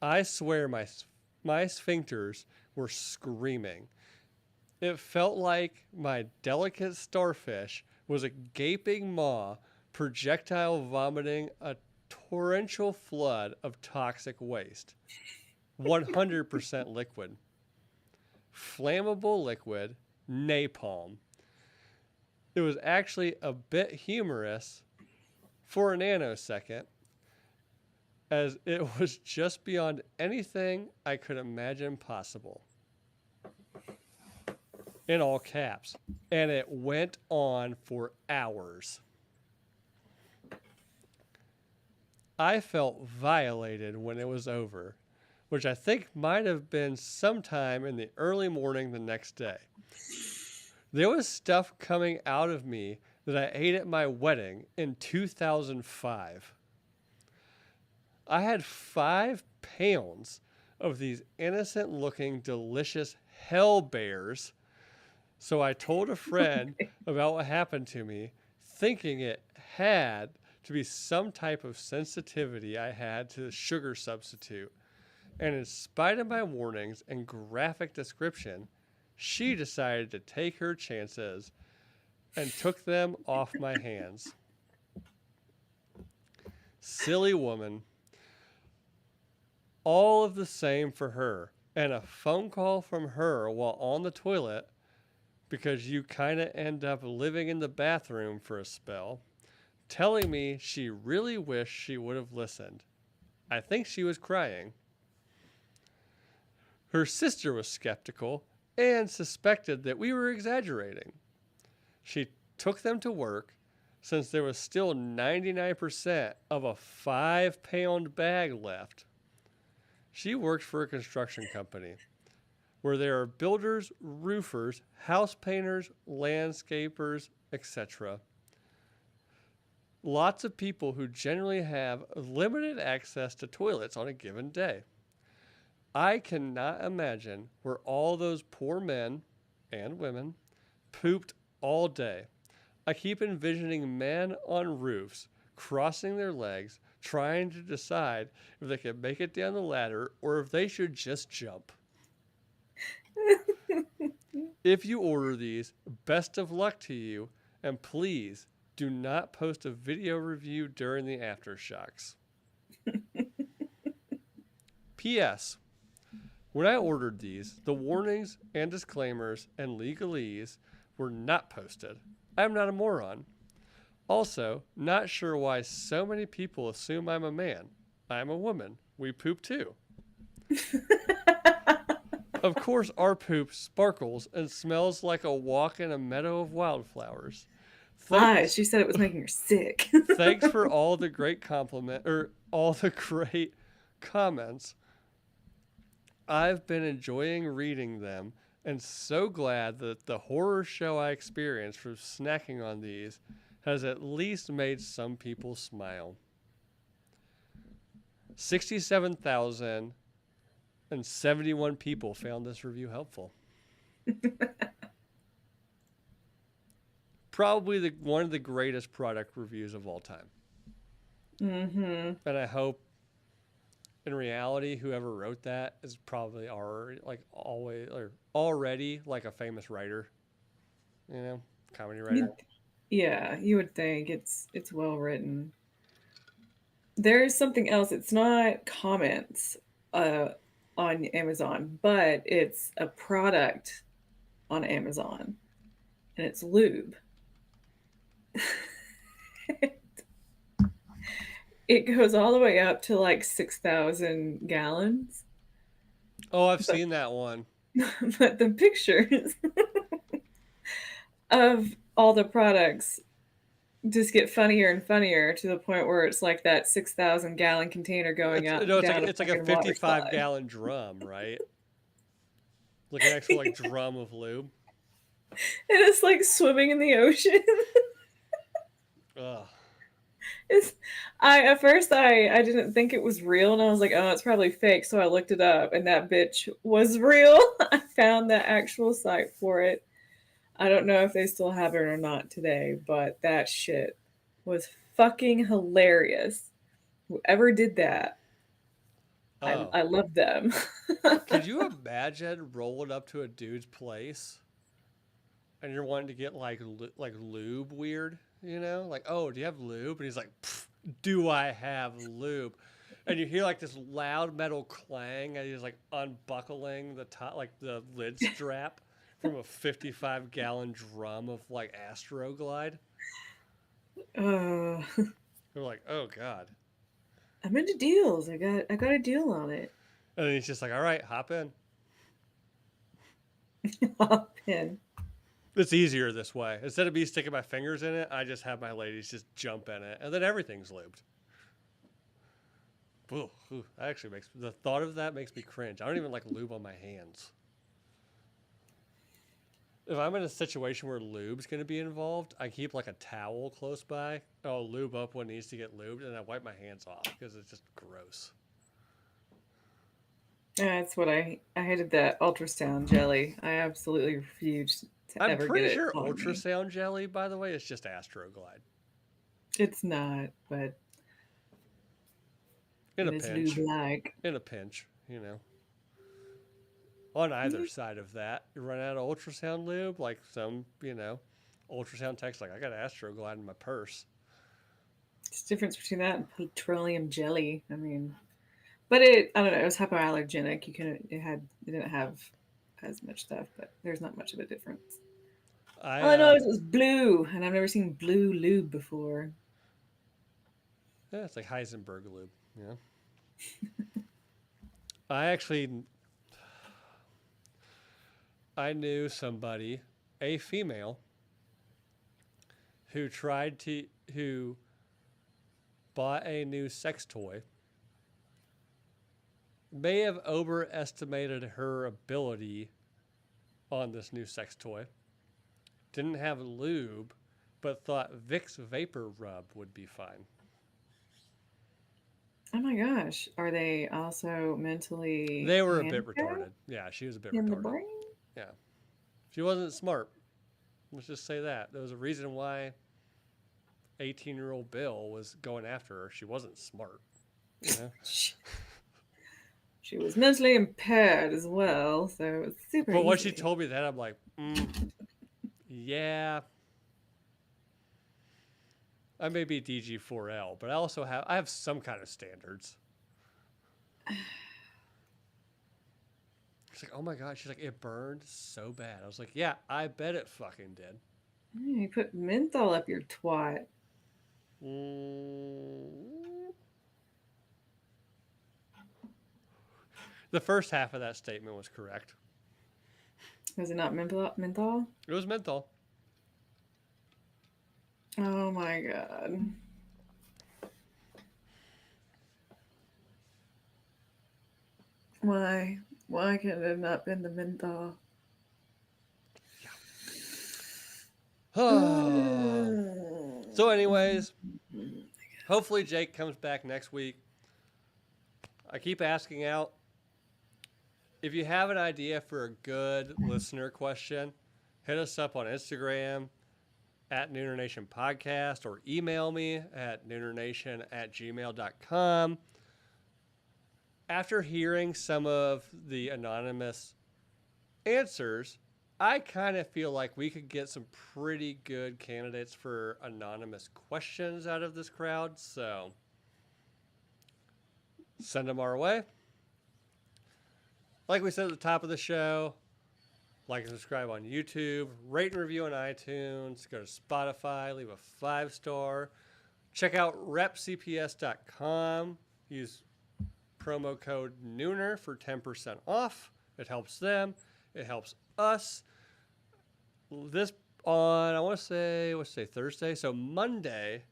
I swear my sphincters were screaming. It felt like my delicate starfish was a gaping maw projectile vomiting a torrential flood of toxic waste. 100% liquid. Flammable liquid, napalm. It was actually a bit humorous for a nanosecond, as it was just beyond anything I could imagine possible. In all caps. And it went on for hours. I felt violated when it was over, which I think might have been sometime in the early morning the next day. There was stuff coming out of me that I ate at my wedding in 2005. I had 5 pounds of these innocent looking, delicious hell bears. So I told a friend about what happened to me, thinking it had to be some type of sensitivity I had to the sugar substitute. And in spite of my warnings and graphic description, she decided to take her chances and took them off my hands. Silly woman. All of the same for her. And a phone call from her while on the toilet, because you kind of end up living in the bathroom for a spell, telling me she really wished she would have listened. I think she was crying. Her sister was skeptical and suspected that we were exaggerating. She took them to work since there was still 99% of a 5-pound bag left. She worked for a construction company where there are builders, roofers, house painters, landscapers, etc. Lots of people who generally have limited access to toilets on a given day. I cannot imagine where all those poor men and women pooped all day. I keep envisioning men on roofs crossing their legs, trying to decide if they can make it down the ladder or if they should just jump. If you order these, best of luck to you, and please do not post a video review during the aftershocks. P.S. When I ordered these, the warnings and disclaimers and legalese were not posted. I'm not a moron. Also, not sure why so many people assume I'm a man. I'm a woman. We poop too. Of course, our poop sparkles and smells like a walk in a meadow of wildflowers. Lies. She said it was making her sick. Thanks for all the great all the great comments. I've been enjoying reading them and so glad that the horror show I experienced from snacking on these has at least made some people smile. 67,071 people found this review helpful. Probably one of the greatest product reviews of all time. Mm-hmm. And I hope, in reality, whoever wrote that is probably already like a famous writer, comedy writer. Yeah, you would think it's well written. There's something else. It's not comments on Amazon, but it's a product on Amazon, and it's lube. It goes all the way up to like 6,000 gallons. Oh, I've seen that one. But the pictures of all the products just get funnier and funnier to the point where it's like that 6,000 gallon container going out. No, it's like a 55-gallon drum, right? Like an actual like drum of lube. And it's like swimming in the ocean. Ugh. It's, I at first I didn't think it was real, and I was like, oh, it's probably fake. So I looked it up, and that bitch was real. I found the actual site for it. I don't know if they still have it or not today, but that shit was fucking hilarious. Whoever did that, Oh. I love them. Could you imagine rolling up to a dude's place and you're wanting to get like lube weird, you know? Like, oh, do you have lube? And he's like, do I have lube? And you hear like this loud metal clang and he's like unbuckling the top, like the lid strap from a 55-gallon drum of like Astroglide. uh, You're like, oh god. I'm into deals. I got a deal on it. And then he's just like, all right, hop in. Hop in. It's easier this way. Instead of me sticking my fingers in it, I just have my ladies just jump in it, and then everything's lubed. That actually makes the thought of that makes me cringe. I don't even like lube on my hands. If I'm in a situation where lube's going to be involved, I keep like a towel close by. I'll lube up what needs to get lubed, and I wipe my hands off because it's just gross. That's what I hated that ultrasound jelly. I absolutely refused to I'm ever get pretty it sure on me. ultrasound jelly, by the way, is just Astroglide. It's not, but In it a is lube pinch. like. In a pinch, you know. On either side of that, you run out of ultrasound lube, like some, ultrasound tech's like, I got Astroglide in my purse. It's the difference between that and petroleum jelly. I mean, but I don't know, it was hypoallergenic. It didn't have as much stuff, but there's not much of a difference. I All I know is it was blue, and I've never seen blue lube before. Yeah, it's like Heisenberg lube, you know. I actually I knew somebody, a female, who bought a new sex toy, may have overestimated her ability on this new sex toy. Didn't have lube, but thought Vicks Vapor Rub would be fine. Oh my gosh, are they also mentally They were a bit handicapped retarded. Yeah, she was a bit in the retarded. brain? Yeah. She wasn't smart. Let's just say that. There was a reason why 18-year-old Bill was going after her. She wasn't smart. You know? She was mentally impaired as well, so it was super But when easy. she told me that, I'm like, yeah. I may be DG4L, but I have some kind of standards. She's like, oh my god. She's like, it burned so bad. I was like, yeah, I bet it fucking did. You put menthol up your twat. The first half of that statement was correct. Was it not menthol? It was menthol. Oh my god. Why? Why could it have not been the menthol? So, anyways, hopefully Jake comes back next week. I keep asking out. If you have an idea for a good listener question, hit us up on Instagram at Nooner Nation Podcast or email me at noonernation@gmail.com. After hearing some of the anonymous answers, I kind of feel like we could get some pretty good candidates for anonymous questions out of this crowd. So send them our way. Like we said at the top of the show, like and subscribe on YouTube, rate and review on iTunes, go to Spotify, leave a 5-star. Check out repcps.com. Use promo code Nooner for 10% off. It helps them. It helps us. This on, I want to say Thursday. So Monday,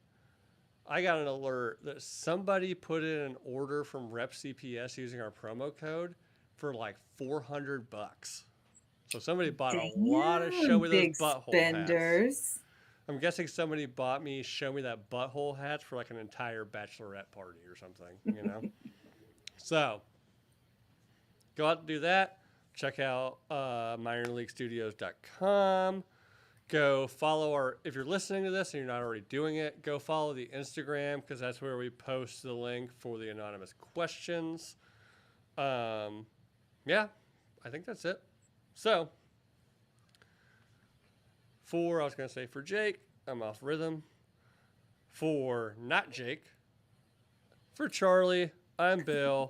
I got an alert that somebody put in an order from Rep CPS using our promo code for like $400. So somebody bought a lot of show Damn, me those big butthole hats. spenders. I'm guessing somebody bought me show me that butthole hats for like an entire bachelorette party or something, you know? So go out and do that. Check out minorleaguestudios.com. Go follow our, if you're listening to this and you're not already doing it, go follow the Instagram because that's where we post the link for the anonymous questions. Yeah, I think that's it. So, I was going to say for Jake, I'm off rhythm. For not Jake, for Charlie, I'm Bill.